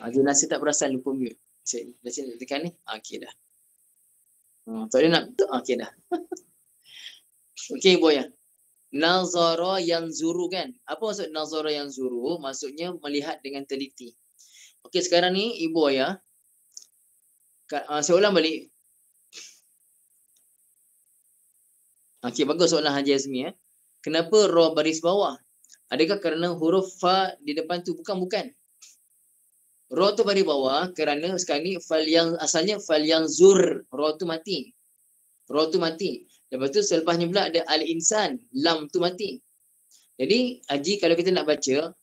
Ada nasi tak perasan lupa mute. Dah sini tekan ni. Okey dah. Tak ada nak betul. Okey dah. Okey Ibu ya. Nazara yanzuru kan. Apa maksud nazara yanzuru? Maksudnya melihat dengan teliti. Okey sekarang ni Ibu ya. Saya ulang balik. Okey bagus soalan Haji Azmi ya. Kenapa ra baris bawah? Adakah kerana huruf fa di depan tu? Bukan. Ra tu baris bawah kerana sekarang ni asalnya fal yang zur. Ra tu mati. Lepas tu selepasnya pula ada al-insan. Lam tu mati. Jadi Haji kalau kita nak baca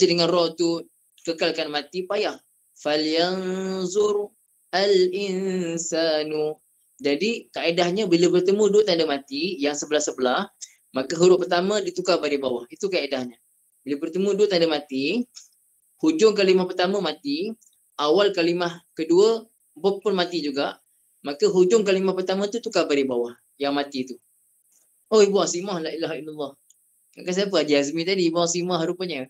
dengan ra tu kekalkan mati payah. Fal yang zur al-insanu. Jadi kaedahnya bila bertemu dua tanda mati yang sebelah-sebelah, maka huruf pertama ditukar baris bawah. Itu kaedahnya. Bila bertemu dua tanda mati, hujung kalimah pertama mati, awal kalimah kedua pun mati juga, maka hujung kalimah pertama tu tukar baris bawah yang mati tu. Oh Ibu Asimah, la ilaha illallah. Kan siapa Haji Azmi tadi? Ibu Asimah rupanya.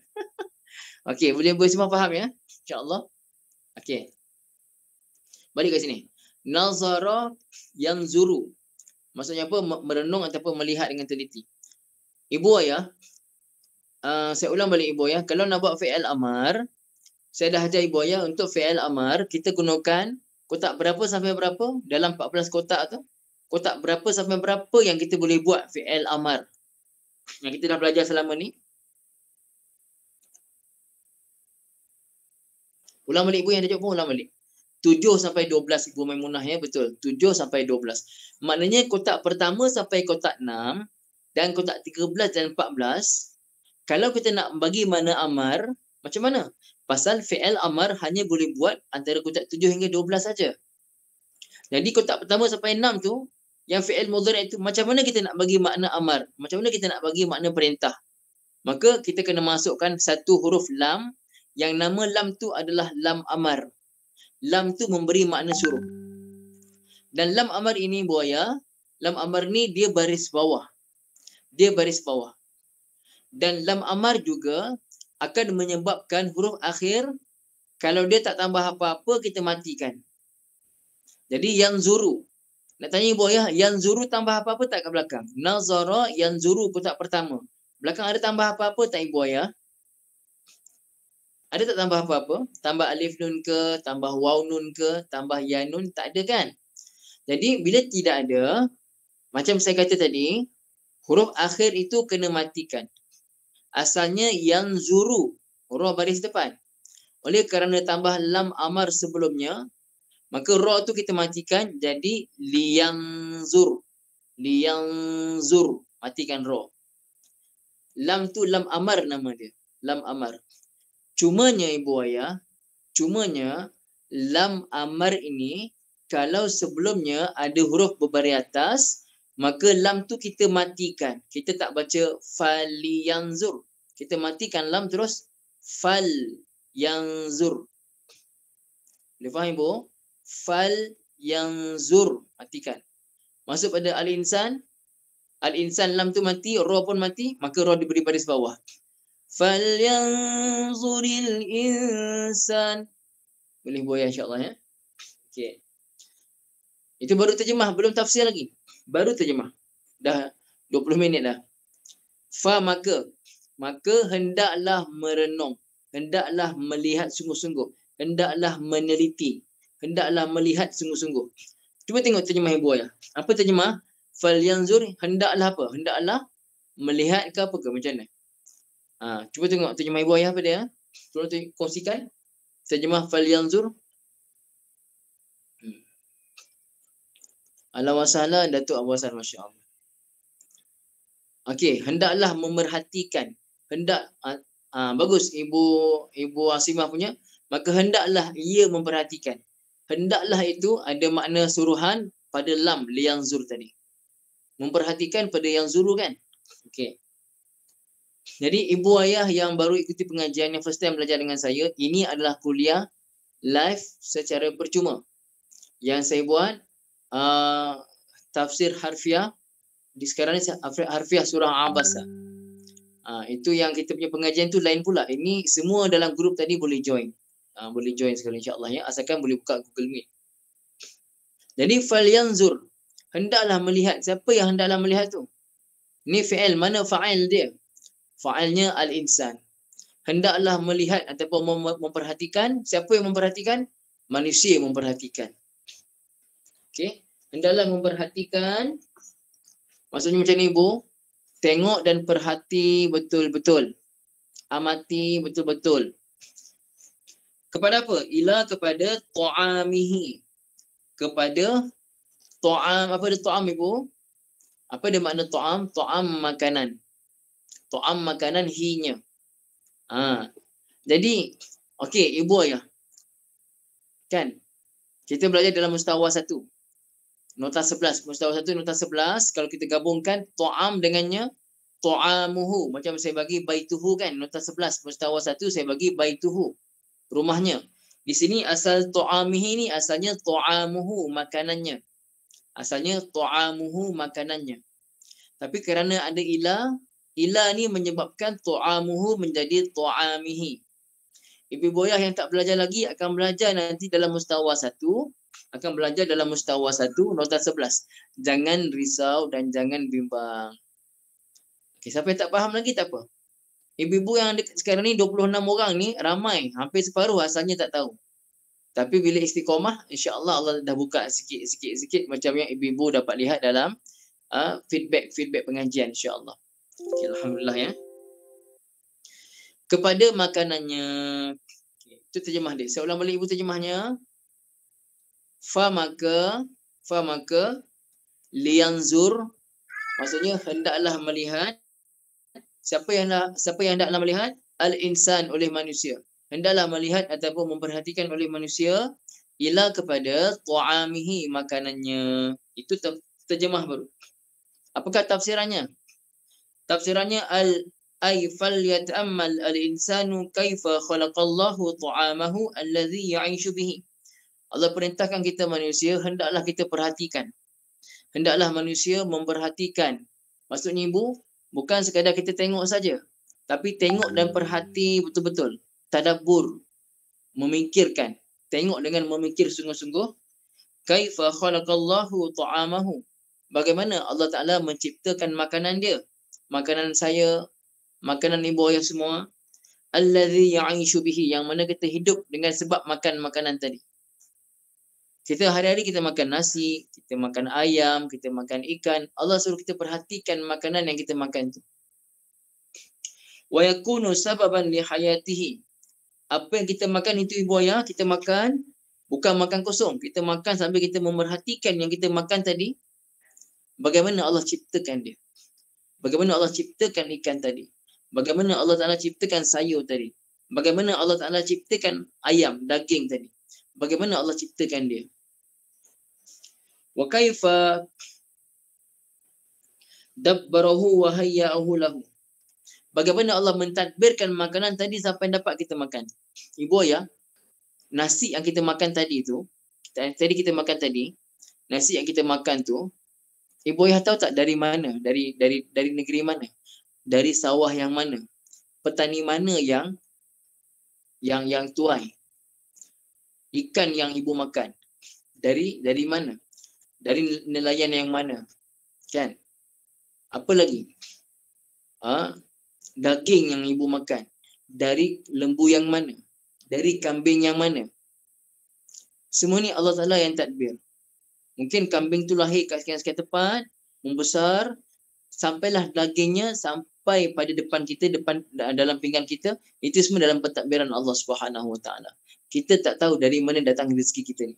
Okey, boleh Ibu Asimah faham ya? InsyaAllah. Okey. Balik ke sini. Nazara yanzuru. Maksudnya apa? Merenung ataupun melihat dengan teliti. Ibu ayah, saya ulang balik Ibu ayah. Kalau nak buat fi'il amar, saya dah ajar Ibu ayah untuk fi'il amar, kita gunakan kotak berapa sampai berapa dalam 14 kotak tu. Kotak berapa sampai berapa yang kita boleh buat fi'il amar. Yang kita dah belajar selama ni. Ulang balik Ibu yang dah jawab pun ulang balik. 7 sampai 12 Ibu Maimunah ya, betul. 7 sampai 12. Maknanya kotak pertama sampai kotak 6 dan kotak 13 dan 14, kalau kita nak bagi makna amar, macam mana? Pasal fi'il amar hanya boleh buat antara kotak 7 hingga 12 saja. Jadi kotak pertama sampai 6 tu, yang fi'il mudhari' itu, macam mana kita nak bagi makna amar? Macam mana kita nak bagi makna perintah? Maka kita kena masukkan satu huruf lam, yang nama lam tu adalah lam amar. Lam tu memberi makna suruh. Dan lam amar ini buaya, lam amar ni dia baris bawah. Dan lam amar juga akan menyebabkan huruf akhir, kalau dia tak tambah apa-apa kita matikan. Jadi yang zuru. Nak tanya buaya, yang zuru tambah apa-apa tak kat belakang? Nazara yang zuru kotak pertama. Belakang ada tambah apa-apa tak Ibu Ayah? Ada tak tambah apa-apa? Tambah alif nun ke, tambah waw nun ke, tambah ya nun, tak ada kan? Jadi bila tidak ada, macam saya kata tadi, huruf akhir itu kena matikan. Asalnya yang zuru, huruf baris depan. Oleh kerana tambah lam amar sebelumnya, maka ra tu kita matikan jadi liyangzur. Liyangzur, matikan ra. Lam tu lam amar nama dia, lam amar. Cumanya Ibu Ayah, lam amar ini kalau sebelumnya ada huruf berbaris atas, maka lam tu kita matikan. Kita tak baca falyanzur. Kita matikan lam terus falyanzur. Boleh faham Ibu? Falyanzur, matikan. Masuk pada al-insan. Al-insan lam tu mati, ra pun mati, maka ra diberi baris bawah. Falyanzuril insan. Boleh boleh insya-Allah ya. Okey. Itu baru terjemah, belum tafsir lagi. Baru terjemah. Dah 20 minit dah. Fa maka hendaklah merenung, hendaklah melihat sungguh-sungguh, hendaklah meneliti, hendaklah melihat sungguh-sungguh. Cuba tengok terjemah Ibu Ayah. Apa terjemah? Falyanzur, hendaklah apa? Hendaklah melihat ke apa ke macam mana? Cuba tengok terjemah Ibu Ayah apa dia? Tolong kongsikan. Terjemah falyanzur. Ahlan wa sahlan Datuk Abu Hasan, masya-Allah. Okey, hendaklah memerhatikan. Hendak bagus Ibu Asimah punya. Maka hendaklah ia memperhatikan. Hendaklah itu ada makna suruhan pada lam liyanzur tadi. Memperhatikan pada yang zuru kan? Okey. Jadi Ibu Ayah yang baru ikuti pengajian, yang first time belajar dengan saya, ini adalah kuliah live secara percuma. Yang saya buat tafsir harfiah. Sekarang ni harfiah surah Abasa. Itu yang kita punya pengajian tu lain pula. Ini semua dalam grup tadi boleh join. Boleh join sekali insya-Allah ya. Asalkan boleh buka Google Meet. Jadi falyanzur. Hendaklah melihat. Siapa yang hendaklah melihat tu? Ni fi'il. Mana fa'il dia? Fa'ilnya al-insan. Hendaklah melihat ataupun memperhatikan. Siapa yang memperhatikan? Manusia yang memperhatikan. Okey. Hendaklah memperhatikan. Maksudnya macam ni, Ibu. Tengok dan perhati betul-betul. Amati betul-betul. Kepada apa? Ila kepada ta'amihi. Kepada ta'am. Apa dia ta'am, Ibu? Apa dia makna ta'am? Ta'am makanan. Ta'am makanan hinya. Jadi, okey, Ibu ayah. Kan? Kita belajar dalam mustawa 1. Nota 11. Mustawa 1, nota 11. Kalau kita gabungkan ta'am dengannya ta'amuhu. Macam saya bagi baituhu kan. Nota 11. Mustawa 1 saya bagi baituhu. Rumahnya. Di sini asal ta'amihi ni asalnya ta'amuhu makanannya. Asalnya ta'amuhu makanannya. Tapi kerana ada ila ni menyebabkan ta'amuhu menjadi ta'amihi. Ibu boyah yang tak belajar lagi akan belajar nanti dalam mustawa 1. Akan belajar dalam mustawa 1, nota 11. Jangan risau dan jangan bimbang. Okay, siapa yang tak faham lagi tak apa. Ibu-ibu yang ada sekarang ni 26 orang ni ramai. Hampir separuh asalnya tak tahu. Tapi bila istiqamah, insya-Allah Allah dah buka sikit macam yang ibu-ibu dapat lihat dalam feedback pengajian insya-Allah. Okay, alhamdulillah ya. Kepada makanannya. Okay, itu terjemah dia. Saya ulang balik ibu terjemahnya. Fa maka liyanzur, maksudnya hendaklah melihat. Siapa yang hendaklah melihat? Al-insan, oleh manusia. Hendaklah melihat ataupun memperhatikan oleh manusia ila kepada ta'amihi makanannya. Itu terjemah baru. Apakah tafsirannya? Tafsirannya ay falyata'ammal al-insanu kaifa khalaqallahu ta'amahu alladhi ya'ishu bihi. Allah perintahkan kita manusia, hendaklah kita perhatikan. Hendaklah manusia memperhatikan. Maksudnya ibu, bukan sekadar kita tengok saja. Tapi tengok dan perhati betul-betul. Tadabbur. Memikirkan. Tengok dengan memikir sungguh-sungguh. Kaifa khalaqallahu ta'amahu. Bagaimana Allah Ta'ala menciptakan makanan dia. Makanan saya, makanan ibu ayah semua. Alladhi ya'ishu bihi. Yang mana kita hidup dengan sebab makan makanan tadi. Kita hari-hari kita makan nasi, kita makan ayam, kita makan ikan. Allah suruh kita perhatikan makanan yang kita makan tu. Wa yakunu sababan li hayatihi. Apa yang kita makan itu ibu ayah, kita makan bukan makan kosong. Kita makan sambil kita memerhatikan yang kita makan tadi. Bagaimana Allah ciptakan dia. Bagaimana Allah ciptakan ikan tadi. Bagaimana Allah Ta'ala ciptakan sayur tadi. Bagaimana Allah Ta'ala ciptakan ayam, daging tadi. Bagaimana Allah ciptakan dia. Wa kaifa dabbarahu wa hayya'ahu lahu. Bagaimana Allah mentadbirkan makanan tadi sampai dapat kita makan. Ibu ayah, nasi yang kita makan tadi tu, tadi kita makan tadi, nasi yang kita makan tu, ibu ayah tahu tak dari mana? Dari negeri mana? Dari sawah yang mana? Petani mana yang tuai? Ikan yang ibu makan. Dari mana? Dari nelayan yang mana? Kan? Apa lagi? Daging yang ibu makan. Dari lembu yang mana? Dari kambing yang mana? Semua ni Allah Ta'ala yang tadbir. Mungkin kambing tu lahir kat sekian-sekian tempat, membesar, sampailah dagingnya sampai pada depan kita, dalam pinggan kita. Itu semua dalam pentadbiran Allah Subhanahu Wa Ta'ala. Kita tak tahu dari mana datang rezeki kita ni.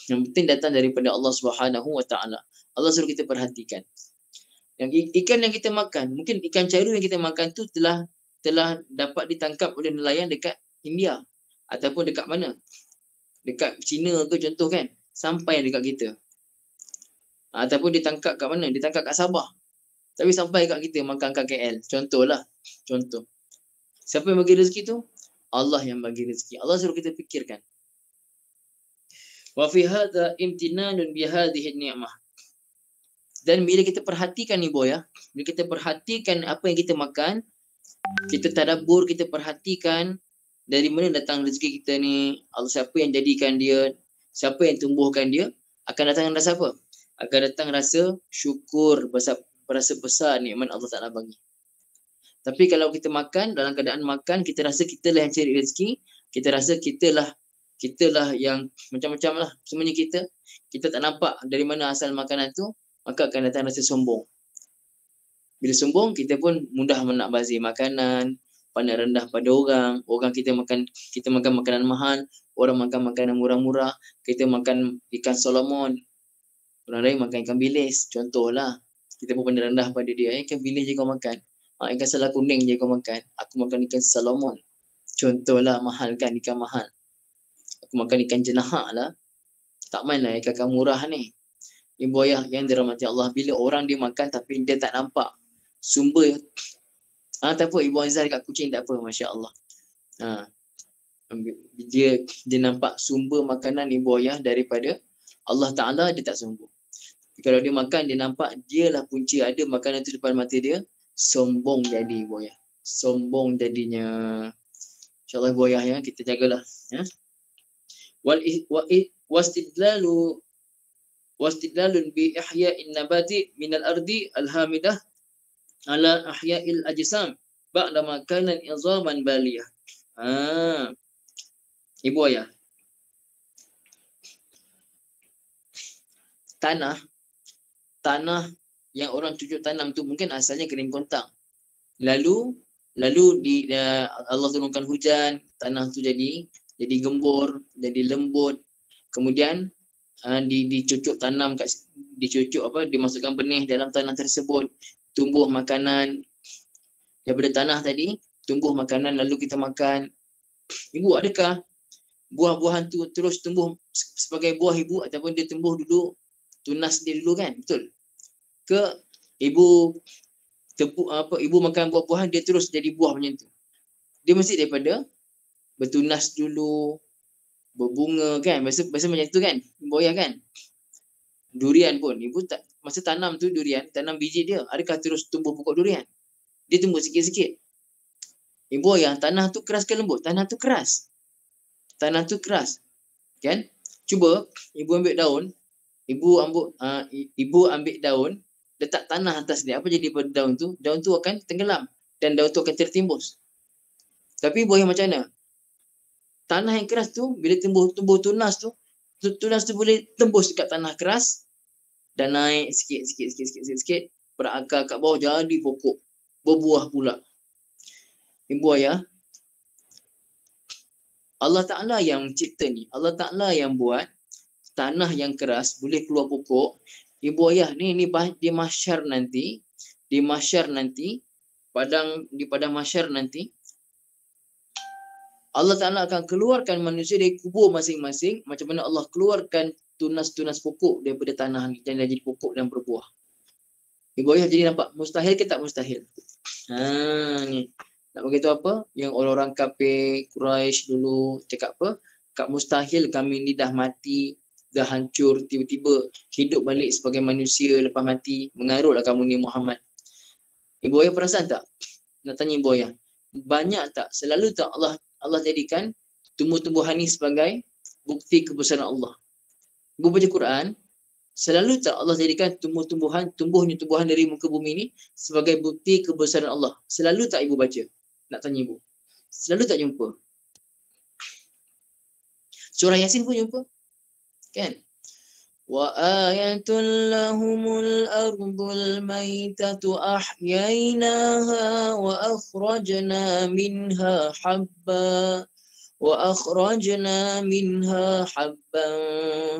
Yang penting datang daripada Allah Subhanahu Wa Ta'ala. Allah suruh kita perhatikan. Yang ikan yang kita makan, mungkin ikan caru yang kita makan tu telah dapat ditangkap oleh nelayan dekat India ataupun dekat mana? Dekat China ke contoh kan? Sampai dekat kita. Ataupun ditangkap kat mana? Ditangkap kat Sabah. Tapi sampai kat kita makan kat KL. Contohlah. Contoh. Siapa yang bagi rezeki tu? Allah yang bagi rezeki. Allah suruh kita fikirkan. Wa fi hadza imtinanun bi hadhihi ni'mah. Dan bila kita perhatikan ni boy ya, bila kita perhatikan apa yang kita makan, kita tadabbur, kita perhatikan dari mana datang rezeki kita ni, Allah siapa yang jadikan dia, siapa yang tumbuhkan dia, akan datang rasa apa? Akan datang rasa syukur, rasa besar nikmat Allah Taala bagi. Tapi kalau kita makan, dalam keadaan makan, kita rasa kita lah yang cari rezeki, kita rasa kita lah yang macam-macam lah semuanya kita tak nampak dari mana asal makanan tu, maka akan datang rasa sombong. Bila sombong, kita pun mudah menakbazir makanan, pandang rendah pada orang kita makan makanan mahal, orang makan makanan murah-murah, kita makan ikan Solomon, orang lain makan ikan bilis, contohlah. Kita pun pandang rendah pada dia, ikan bilis je kau makan, ikan sala kuning je kau makan, aku makan ikan Solomon, contohlah. Mahal kan, ikan mahal, aku makan ikan jenahak lah, tak main lah ikan murah ni. Ibu ayah yang dirahmati Allah, bila orang dia makan tapi dia tak nampak sumber, tak apa, Ibu Azhar kat kucing tak apa, Masya Allah. Dia nampak sumber makanan ibu ayah daripada Allah Ta'ala, dia tak sombong. Kalau dia makan, dia nampak dia lah punca ada makanan tu depan mata dia, sombong jadi ibu ayah. Sombong jadinya. InsyaAllah ibu ayah ya, kita jagalah. Ya. Wastidlalun bi ihya'in nabati minal ardi alhamidah ala ahya'il ajsam ba'da makanan izaman baliyah. Ibu ayah, tanah yang orang cucuk tanam tu mungkin asalnya kering kontang. Lalu Allah turunkan hujan, tanah tu jadi gembur, jadi lembut. Kemudian dicucuk tanam, dimasukkan benih dalam tanah tersebut, tumbuh makanan daripada tanah tadi, tumbuh makanan lalu kita makan. Ibu, adakah buah-buahan tu terus tumbuh sebagai buah ibu, ataupun dia tumbuh dulu, tunas dia dulu kan? Betul? Ke ibu makan buah-buahan dia terus jadi buah macam tu? Dia mesti daripada bertunas dulu, berbunga kan? Biasa macam tu kan? Ibu ayah kan? Durian pun, ibu tak, masa tanam tu durian, tanam biji dia, adakah terus tumbuh pokok durian? Dia tumbuh sikit-sikit. Ibu ayah, tanah tu keras ke lembut? Tanah tu keras. Kan? Cuba ibu ambil daun, ibu ambil daun, letak tanah atas dia, apa jadi pada daun tu? Daun tu akan tenggelam dan daun tu akan tertimbus. Tapi ibu ayah macam mana? Tanah yang keras tu bila tumbuh tunas tu boleh tembus dekat tanah keras dan naik sikit berakar kat bawah, jadi pokok, berbuah pula. Ibu ayah, Allah Ta'ala yang cipta ni, Allah Ta'ala yang buat tanah yang keras boleh keluar pokok. Ibu ayah, ni di mahsyar nanti, padang mahsyar nanti, Allah Ta'ala akan keluarkan manusia dari kubur masing-masing, macam mana Allah keluarkan tunas-tunas pokok daripada tanah dan jadi pokok dan berbuah. Ibu ayah jadi nampak mustahil ke tak mustahil? Ni. Nak beritahu apa? Yang orang-orang kafir Quraisy dulu cakap apa? Kak mustahil kami ni dah mati, dah hancur, tiba-tiba hidup balik sebagai manusia lepas mati. Mengarutlah kamu ni Muhammad. Ibu ayah perasan tak? Nak tanya ibu ayah. Banyak tak? Selalu tak Allah jadikan tumbuh-tumbuhan ni sebagai bukti kebesaran Allah? Ibu baca Quran, selalu tak Allah jadikan tumbuhnya tumbuhan dari muka bumi ni sebagai bukti kebesaran Allah? Selalu tak ibu baca? Nak tanya ibu. Selalu tak jumpa? Surah Yasin pun jumpa. Kan? Wa ayatul lahumul ardul maitatu ahyainaha wa akhrajna minha habban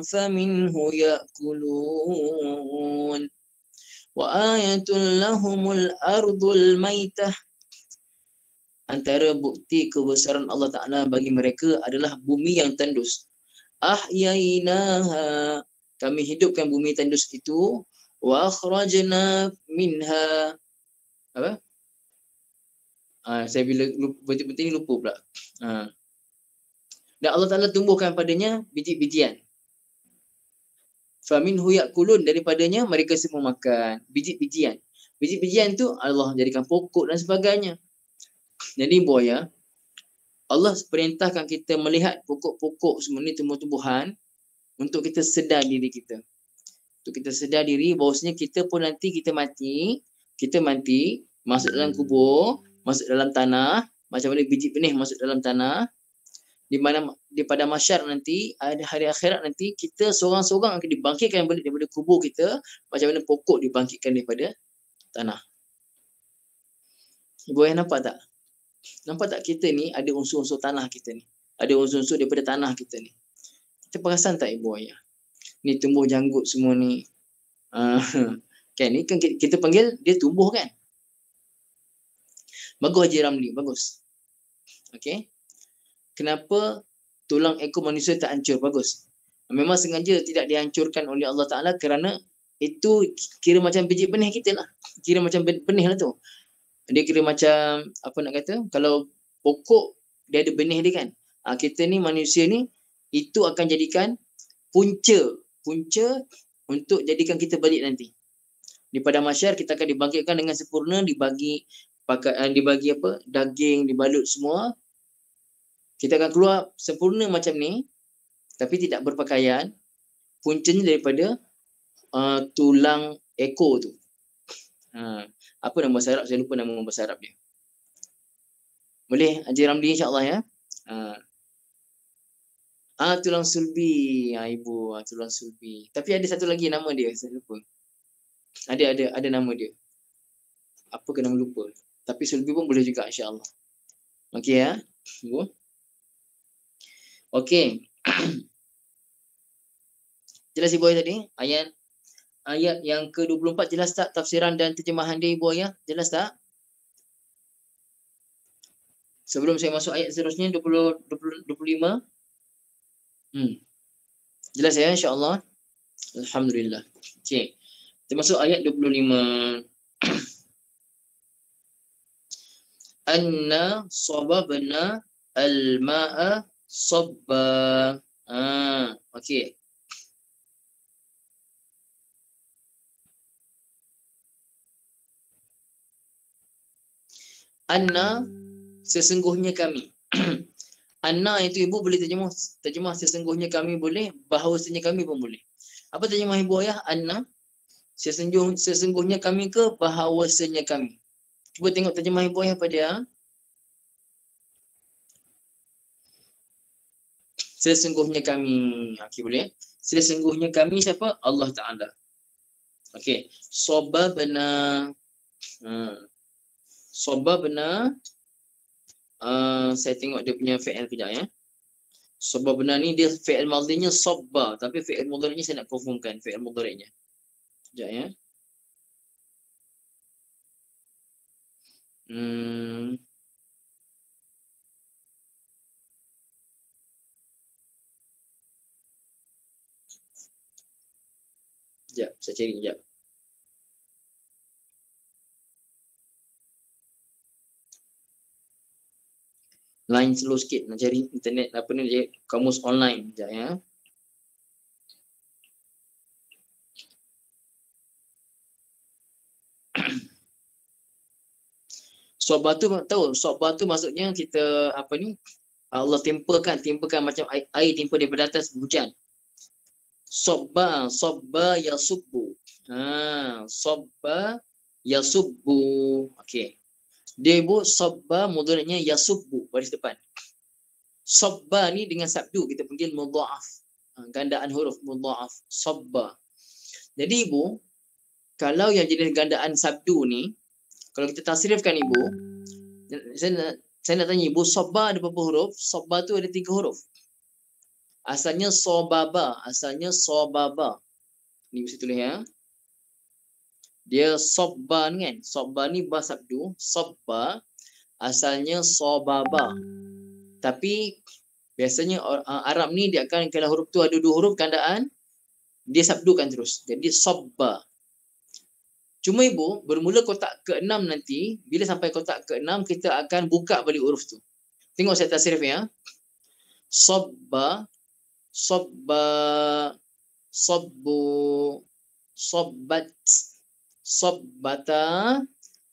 faminhu ya'kulun. Wa ayatul lahumul ardul maitah, antara bukti kebesaran Allah Ta'ala bagi mereka adalah bumi yang tandus. Ahyainaha, kami hidupkan bumi tandus itu. Wa akhrajna minha, apa? Saya bila betul-betul ni lupa pula. Dan Allah Ta'ala tumbuhkan padanya biji-bijian. Faminhu yakulun, daripadanya mereka semua makan. Biji-bijian. Biji-bijian tu Allah jadikan pokok dan sebagainya. Jadi buaya, Allah perintahkan kita melihat pokok-pokok semua ni, tumbuh-tumbuhan, untuk kita sedar diri kita. Untuk kita sedar diri bahawasanya kita pun nanti kita mati, masuk dalam kubur, masuk dalam tanah, macam mana biji benih masuk dalam tanah, di mana di pada mahsyar nanti, ada hari akhirat nanti, kita seorang-seorang akan dibangkitkan balik daripada kubur kita, macam mana pokok dibangkitkan daripada tanah. Ibu ayah nampak tak? Nampak tak kita ni ada unsur-unsur tanah kita ni? Ada unsur-unsur daripada tanah kita ni. Kita perasan tak ibu ayah? Ni tumbuh janggut semua ni. Kan ni kan kita panggil dia tumbuh kan? Bagus Haji Ramli, bagus. Okey. Kenapa tulang ekor manusia tak hancur? Bagus. Memang sengaja tidak dihancurkan oleh Allah Ta'ala kerana itu kira macam biji benih kita lah. Kira macam benih lah tu. Dia kira macam, apa nak kata, kalau pokok dia ada benih dia kan. Kita ni manusia ni, itu akan jadikan punca untuk jadikan kita balik nanti. Di pada mahsyar kita akan dibangkitkan dengan sempurna, dibagi apa, daging, dibalut semua. Kita akan keluar sempurna macam ni, tapi tidak berpakaian. Puncanya daripada tulang ekor tu. Apa nama bahasa Arab? Saya lupa nama bahasa Arab dia. Boleh Haji Ramli insya-Allah ya. Tulang sulbi. Ibu, tulang sulbi. Tapi ada satu lagi nama dia, saya lupa. Ada nama dia. Apa ke nama lupa. Tapi sulbi pun boleh juga insya-Allah. Okey ya. Ibu. Okey. Jelas ibu ayah tadi? Ayat yang ke-24 jelas tak tafsiran dan terjemahan dia ibu ayah? Jelas tak? Sebelum saya masuk ayat seterusnya 25. Jelas ya insya-Allah. Alhamdulillah. Okey. Kita masuk ayat 25. Anna sababna al-ma'a sabba. Okey. Anna, sesungguhnya kami. Anna itu ibu boleh terjemah sesungguhnya kami boleh, bahawasanya kami pun boleh. Apa terjemah ibu ayah? Anna, sesungguhnya kami ke bahawasanya kami. Cuba tengok terjemah ibu ayah pada sesungguhnya kami. Okey boleh. Sesungguhnya kami siapa? Allah Ta'ala. Okey. Sababna. Sababna. Saya tengok dia punya fi'il kejap ya. Sababna ni dia fi'il madhinya sabba, tapi fi'il mudhari'nya saya nak confirmkan fi'il mudhari'nya. Kejap ya. Sekejap, saya cari sekejap. Line slow sikit, nak cari internet apa ni dia, kamus online sekejap ya. Sabah tu tahu, sabah tu maksudnya kita apa ni, Allah timpakan macam air timpa daripada atas hujan. Sabba yasubbu. Sabba yasubbu. Okey. Dia ibu sabba mudhari'nya yasubbu baris depan. Sabba ni dengan sabdu kita panggil mudha'af. Gandaan huruf mudha'af. Sabba. Jadi ibu, kalau yang jenis gandaan sabdu ni, kalau kita tasrifkan ibu, saya nak tanya ibu, sabba ada berapa huruf? Sabba tu ada 3 huruf. Asalnya sobaba. Ni mesti tulis ya. Dia sabba ni kan. Sabba ni ba sabdu. Sabba asalnya sobaba. Tapi biasanya Arab ni dia akan, kalau huruf tu ada 2 huruf gandaan, dia sabdukan terus. Jadi sabba. Cuma ibu, bermula kotak ke-6 nanti, bila sampai kotak ke-6 kita akan buka balik huruf tu. Tengok saya tasrif ya. Sabba. Sabbu. Sabbat. Sabbata.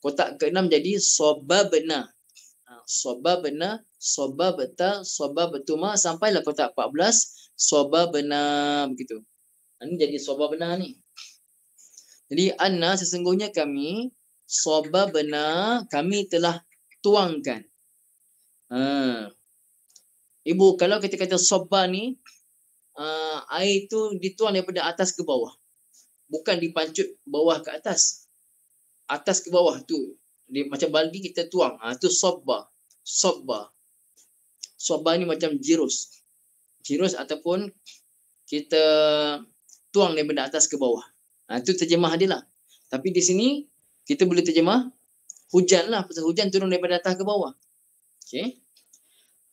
Kotak ke-6 jadi sababna. Sababna, sababta, sababatuma sampailah kotak 14 sababna begitu. Ini jadi sababna ni. Jadi anna sesungguhnya kami sababna kami telah tuangkan. Ibu kalau kita kata sabba ni air itu dituang daripada atas ke bawah. Bukan dipancut bawah ke atas. Atas ke bawah tu. Dia macam baldi kita tuang. Tu sabba. Sabba. Sabba ni macam jirus. Jirus ataupun kita tuang daripada atas ke bawah. Itu terjemah dia lah. Tapi di sini kita boleh terjemah hujan lah. Pasal hujan turun daripada atas ke bawah. Okay.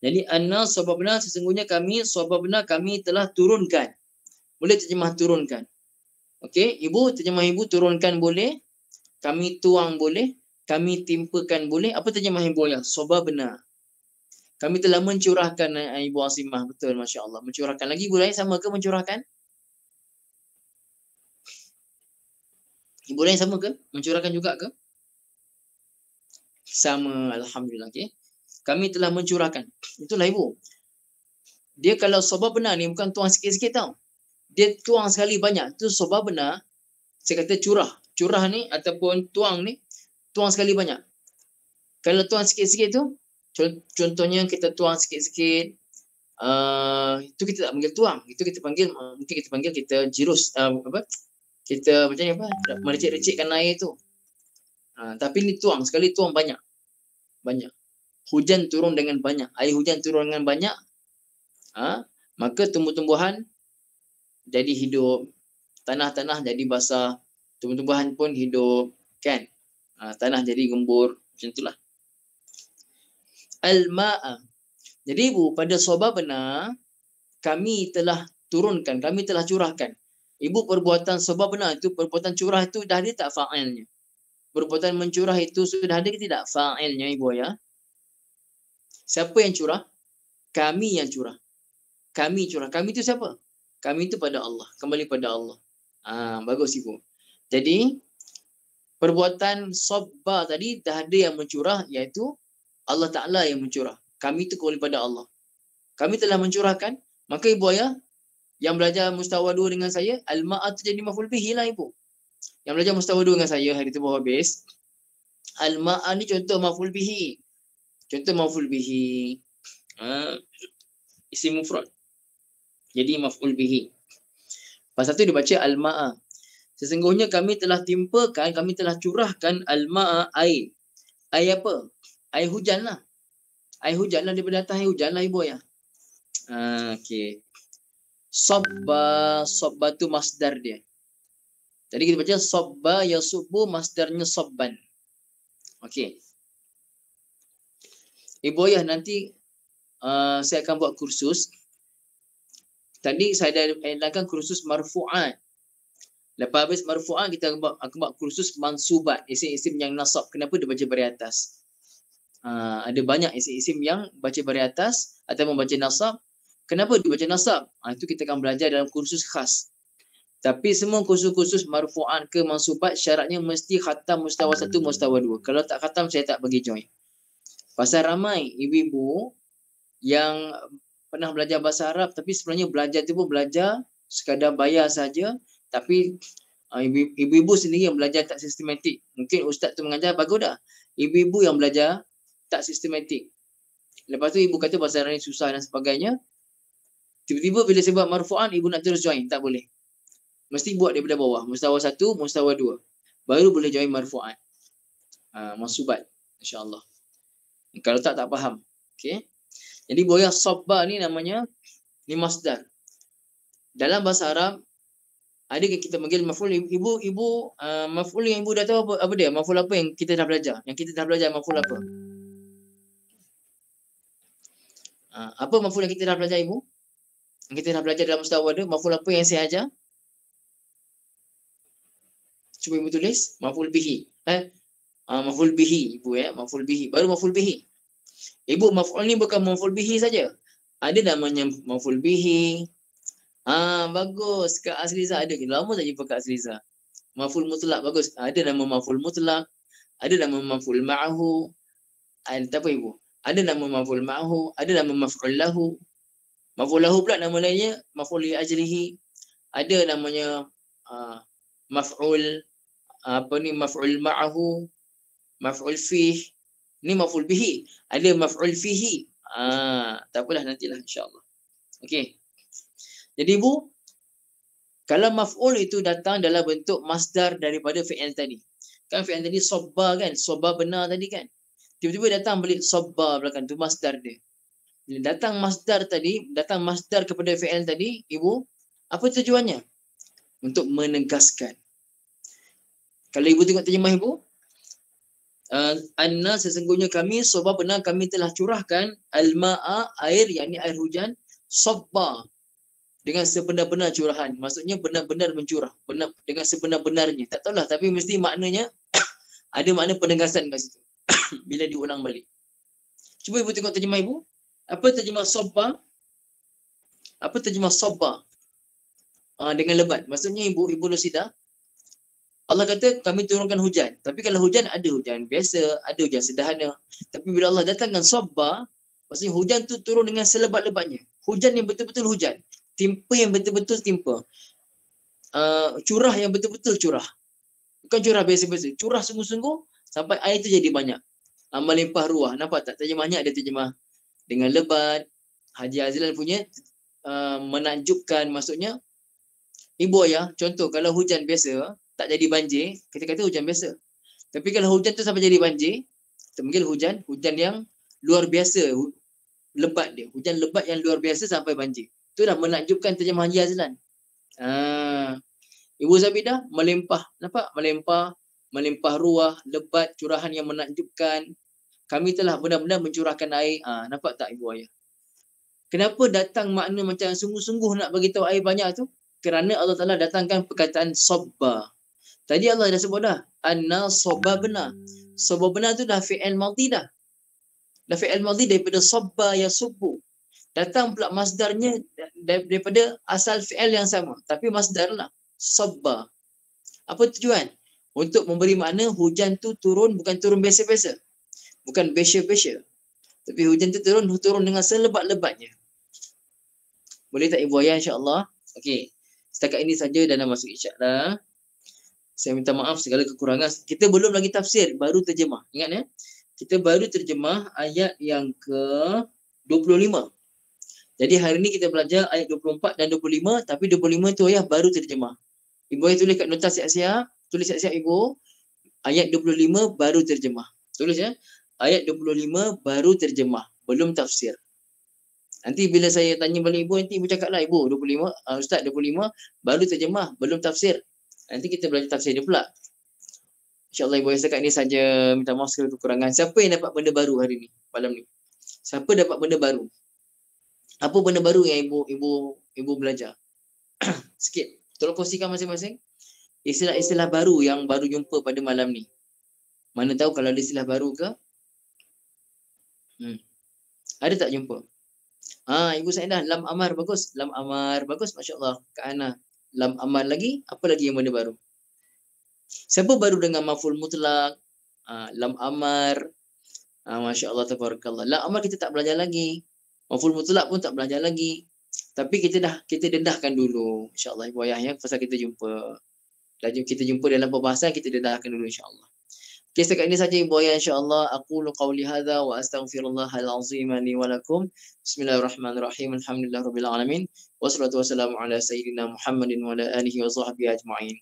Jadi anna sababna sesungguhnya kami sababna kami telah turunkan. Boleh terjemah turunkan. Okey, ibu terjemah ibu turunkan boleh. Kami tuang boleh. Kami timpakan boleh. Apa terjemah ibu ya? Sababna. Kami telah mencurahkan Ibu Asimah. Betul, Masya Allah. Mencurahkan. Lagi ibu lain sama ke mencurahkan? Ibu lain sama ke? Mencurahkan juga ke? Sama. Alhamdulillah. Okay. Kami telah mencurahkan. Itulah ibu. Dia kalau sababna ni bukan tuang sikit-sikit tau. Dia tuang sekali banyak. Itu sababna. Saya kata curah. Curah ni ataupun tuang ni. Tuang sekali banyak. Kalau tuang sikit-sikit tu. Contohnya kita tuang sikit-sikit. Itu kita tak panggil tuang. Itu kita panggil. Mungkin kita panggil kita jirus. Kita macam ni apa. Mericik-ricikkan air tu. Tapi ni tuang. Sekali tuang banyak. Banyak. Hujan turun dengan banyak. Air hujan turun dengan banyak. Maka tumbuh-tumbuhan jadi hidup. Tanah-tanah jadi basah. Tumbuh-tumbuhan pun hidup. Kan? Tanah jadi gembur. Macam itulah. Al-ma'a. Jadi ibu, pada sababna kami telah turunkan. Kami telah curahkan. Ibu perbuatan sababna itu, perbuatan curah itu dah ada tak fa'ilnya? Perbuatan mencurah itu sudah ada ke tidak fa'ilnya ibu ya? Siapa yang curah? Kami yang curah. Kami curah. Kami itu siapa? Kami itu pada Allah. Kembali pada Allah. Bagus ibu. Jadi, perbuatan sabba tadi dah ada yang mencurah, iaitu Allah Ta'ala yang mencurah. Kami itu kembali pada Allah. Kami telah mencurahkan. Maka ibu ayah, yang belajar mustawa 2 dengan saya, al-ma'a tu jadi maf'ul bihi lah ibu. Yang belajar mustawa 2 dengan saya hari tu baru habis. Al-ma'a ni contoh maf'ul bihi. Contoh maf'ul bihi. Isim mufrad. Jadi maf'ul bihi. Pasal tu dia baca al-ma'a. Sesungguhnya kami telah timpakan, kami telah curahkan al-ma'a air. Air apa? Air hujan lah. Air hujan lah daripada atas air hujan lah ibu ya. Okey. Sabba tu masdar dia. Jadi kita baca sabba yasubbu, masdarnya sabban. Okey. Ibu ayah nanti saya akan buat kursus. Tadi saya dah edarkan kursus marfu'at. Lepas habis marfu'at kita akan buat kursus mansubat, isim-isim yang nasab. Kenapa dia baca dari atas? Ada banyak isim-isim yang baca dari atas atau membaca nasab. Kenapa dia baca nasab? Itu kita akan belajar dalam kursus khas. Tapi semua kursus-kursus marfu'at ke mansubat syaratnya mesti khatam mustawa 1, mustawa 2. Kalau tak khatam saya tak bagi join. Pasal ramai ibu-ibu yang pernah belajar bahasa Arab tapi sebenarnya belajar tu pun belajar sekadar bayar saja, tapi ibu-ibu sendiri yang belajar tak sistematik. Mungkin ustaz tu mengajar bagus dah. Ibu-ibu yang belajar tak sistematik. Lepas tu ibu kata bahasa Arab ni susah dan sebagainya. Tiba-tiba bila saya buat marfu'an, ibu nak terus join. Tak boleh. Mesti buat daripada bawah. Mustawa 1, mustawa 2. Baru boleh join marfu'an. Mansubat. InsyaAllah. Kalau tak faham. Okay. Jadi boya sabba ni namanya ni masdar. Dalam bahasa Arab, ada kita panggil maf'ul. Ibu maf'ul yang ibu dah tahu apa dia? Maf'ul apa yang kita dah belajar? Yang kita dah belajar maf'ul apa? Apa maf'ul yang kita dah belajar ibu? Yang kita dah belajar dalam mustawa 2, maf'ul apa yang saya ajar? Cuba ibu tulis maf'ul bihi. Maf'ul bihi ibu ya, maf'ul bihi. Baru maf'ul bihi. Ibu maf'ul ni bukan maf'ul bihi saja. Ada namanya maf'ul bihi. Bagus. Kak Asliza ada. Lama tak jumpa Kak Asliza. Maf'ul mutlak bagus. Ada nama maf'ul mutlak, ada nama maf'ul ma'ahu. Tak apa ibu. Ada nama maf'ul ma'ahu, ada nama maf'ul lahu. Maf'ul lahu pula nama lainnya maf'ul li ajlihi. Ada namanya maf'ul maf'ul ma'ahu, maf'ul fih. Ni maf'ul bihi. Ada maf'ul fihi. Tak apalah, nantilah insya-Allah. Okey. Jadi ibu, kalau maf'ul itu datang dalam bentuk masdar daripada fi'il tadi. Kan fi'il tadi sabba kan? Sabba benar tadi kan? Tiba-tiba datang balik sabba belakang tu masdar dia. Bila datang masdar tadi, datang masdar kepada fi'il tadi, ibu, apa tujuannya? Untuk menegaskan. Kalau ibu tengok terjemah ibu, anna sesungguhnya kami, sabba benar kami telah curahkan al-ma'a air, yakni air hujan, sabba dengan sebenar-benar curahan. Maksudnya benar-benar mencurah, benar dengan sebenar-benarnya. Tak tahulah, tapi mesti maknanya ada makna penegasan kat situ. Bila diulang balik. Cuba ibu tengok terjemah ibu. Apa terjemah sabba? Apa terjemah sabba? Dengan lebat. Maksudnya ibu Nusida, Allah kata kami turunkan hujan. Tapi kalau hujan, ada hujan biasa, ada hujan sederhana. Tapi bila Allah datangkan sabba, maksudnya hujan tu turun dengan selebat-lebatnya. Hujan yang betul-betul hujan. Timpa yang betul-betul timpa. Curah yang betul-betul curah. Bukan curah biasa-biasa. Curah sungguh-sungguh sampai air tu jadi banyak. Melimpah ruah. Nampak tak? Terjemahnya ada terjemah dengan lebat. Haji Azlan punya menakjubkan. Maksudnya, ibu ayah, contoh kalau hujan biasa, tak jadi banjir, kita kata hujan biasa. Tapi kalau hujan tu sampai jadi banjir, terpanggil hujan yang luar biasa. Lebat dia. Hujan lebat yang luar biasa sampai banjir. Itu dah menakjubkan terjemah Haji Azlan. Ibu Zabidah, melimpah. Nampak? Melimpah ruah, lebat, curahan yang menakjubkan. Kami telah benar-benar mencurahkan air. Nampak tak ibu ayah? Kenapa datang makna macam sungguh-sungguh nak beritahu air banyak tu? Kerana Allah Ta'ala datangkan perkataan sabba. Tadi Allah dah sebut dah. Anna sababna. Sababna tu dah fi'il madhi dah. Dah fi'il madhi daripada sabba yasubbu. Datang pula masdarnya daripada asal fi'il yang sama. Tapi masdar lah. Sabba. Apa tujuan? Untuk memberi makna hujan tu turun, bukan turun biasa-biasa. Bukan biasa-biasa. Tapi hujan tu turun dengan selebat-lebatnya. Boleh tak ibu ayah insya-Allah? Okey. Setakat ini saja dan dah masuk isyak dah. Saya minta maaf segala kekurangan. Kita belum lagi tafsir, baru terjemah. Ingat ya? Kita baru terjemah ayat yang ke-25. Jadi hari ni kita belajar ayat 24 dan 25, tapi 25 tu ayah baru terjemah. Ibu ayah tulis kat nota siap-siap, tulis siap-siap ibu. Ayat 25 baru terjemah. Tulis ya. Ayat 25 baru terjemah, belum tafsir. Nanti bila saya tanya balik ibu, nanti ibu cakaplah ibu 25, ustaz 25 baru terjemah, belum tafsir. Nanti kita belajar tafsir dia pula. InsyaAllah ibu setakat ni saja, minta maaf segala kekurangan. Siapa yang dapat benda baru hari ni, malam ni? Siapa dapat benda baru? Apa benda baru yang ibu belajar? Sikit. Tolong kongsikan masing-masing. Istilah-istilah baru yang baru jumpa pada malam ni. Mana tahu kalau ada istilah baru ke? Ada tak jumpa? Ibu Saidah, lam amar bagus. Lam amar bagus, masya-Allah. Kak Ana, lam amar lagi. Apa lagi yang benda baru? Siapa baru dengan maf'ul mutlak? Lam amar. Masya-Allah, tabarakallah. Lam amar kita tak belajar lagi. Maf'ul mutlak pun tak belajar lagi. Tapi kita dedahkan dulu, insya-Allah ibu ayah ya, pasal kita jumpa. Kita jumpa dalam perbahasan, kita dedahkan dulu insya-Allah. Okay, setakat ini saja ibu ayah insya-Allah. Aqulu qawli hadza wa astaghfirullahal azim li wa lakum. Bismillahirrahmanirrahim. Alhamdulillahirabbil alamin. Wassalatu wassalamu ala sayyidina Muhammadin wa ala alihi wa sahbihi ajma'in.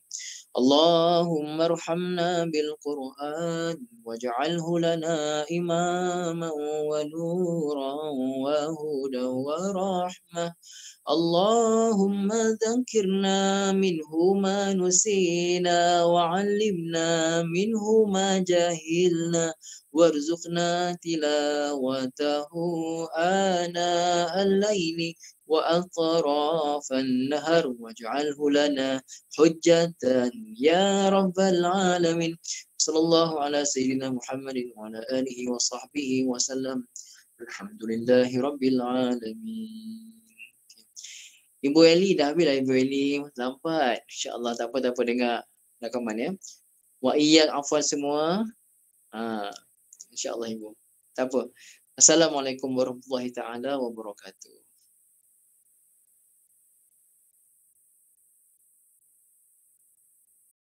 Allahumma arhamna bil Qur'an waj'alhu lana imaman wa nuran wa hudan wa rahmah. اللهم ذكرنا منه ما نسينا وعلمنا منه ما جهلنا وارزقنا تلاوته آناء الليل وأطراف النهر واجعله لنا حجة يا رب العالمين. صلى الله على سيدنا محمد وعلى آله وصحبه وسلم. الحمد لله رب العالمين. Ibu Eli dah habis lah Ibu Eli. Lambat. InsyaAllah tak apa dengar rakaman ya. Wa iyyak afwan semua. InsyaAllah Ibu. Tak apa. Assalamualaikum warahmatullahi taala wabarakatuh.